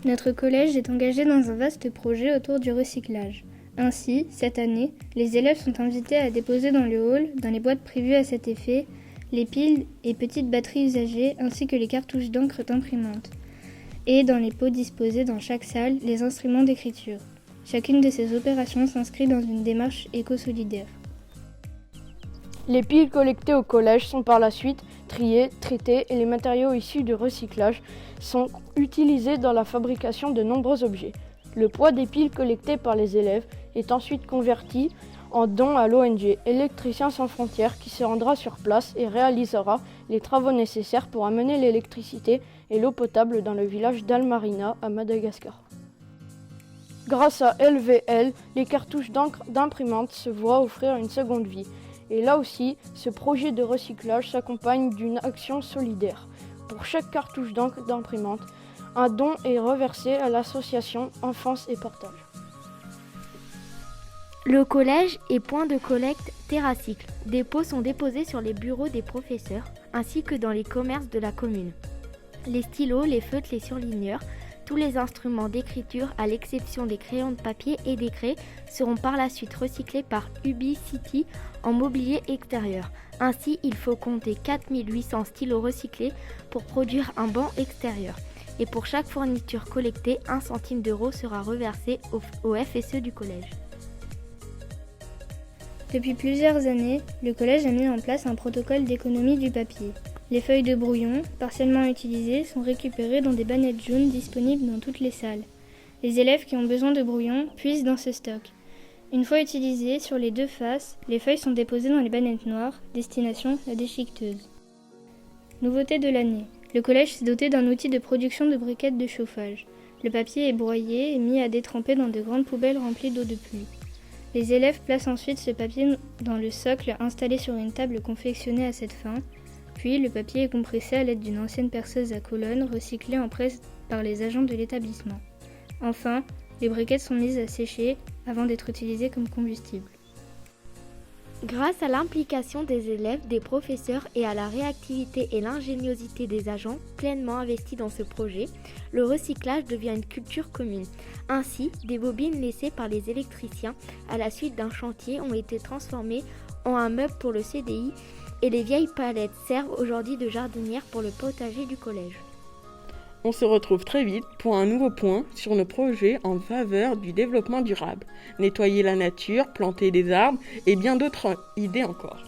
Notre collège est engagé dans un vaste projet autour du recyclage. Ainsi, cette année, les élèves sont invités à déposer dans le hall, dans les boîtes prévues à cet effet, les piles et petites batteries usagées ainsi que les cartouches d'encre d'imprimante. Et dans les pots disposés dans chaque salle, les instruments d'écriture. Chacune de ces opérations s'inscrit dans une démarche éco-solidaire. Les piles collectées au collège sont par la suite triées, traitées et les matériaux issus du recyclage sont utilisés dans la fabrication de nombreux objets. Le poids des piles collectées par les élèves est ensuite converti en dons à l'ONG Électriciens sans frontières qui se rendra sur place et réalisera les travaux nécessaires pour amener l'électricité et l'eau potable dans le village d'Almarina à Madagascar. Grâce à LVL, les cartouches d'encre d'imprimante se voient offrir une seconde vie. Et là aussi, ce projet de recyclage s'accompagne d'une action solidaire. Pour chaque cartouche d'encre d'imprimante, un don est reversé à l'association Enfance et Partage. Le collège est point de collecte TerraCycle. Des pots sont déposés sur les bureaux des professeurs ainsi que dans les commerces de la commune. Les stylos, les feutres, les surligneurs, tous les instruments d'écriture à l'exception des crayons de papier et des craies seront par la suite recyclés par Ubicity en mobilier extérieur. Ainsi, il faut compter 4800 stylos recyclés pour produire un banc extérieur. Et pour chaque fourniture collectée, 1 centime d'euro sera reversé au FSE du collège. Depuis plusieurs années, le collège a mis en place un protocole d'économie du papier. Les feuilles de brouillon, partiellement utilisées, sont récupérées dans des bannettes jaunes disponibles dans toutes les salles. Les élèves qui ont besoin de brouillon puisent dans ce stock. Une fois utilisées, sur les deux faces, les feuilles sont déposées dans les bannettes noires, destination la déchiqueteuse. Nouveauté de l'année. Le collège s'est doté d'un outil de production de briquettes de chauffage. Le papier est broyé et mis à détremper dans de grandes poubelles remplies d'eau de pluie. Les élèves placent ensuite ce papier dans le socle installé sur une table confectionnée à cette fin. Puis, le papier est compressé à l'aide d'une ancienne perceuse à colonne recyclée en presse par les agents de l'établissement. Enfin, les briquettes sont mises à sécher avant d'être utilisées comme combustible. Grâce à l'implication des élèves, des professeurs et à la réactivité et l'ingéniosité des agents pleinement investis dans ce projet, le recyclage devient une culture commune. Ainsi, des bobines laissées par les électriciens à la suite d'un chantier ont été transformées en un meuble pour le CDI et les vieilles palettes servent aujourd'hui de jardinières pour le potager du collège. On se retrouve très vite pour un nouveau point sur nos projets en faveur du développement durable. Nettoyer la nature, planter des arbres et bien d'autres idées encore.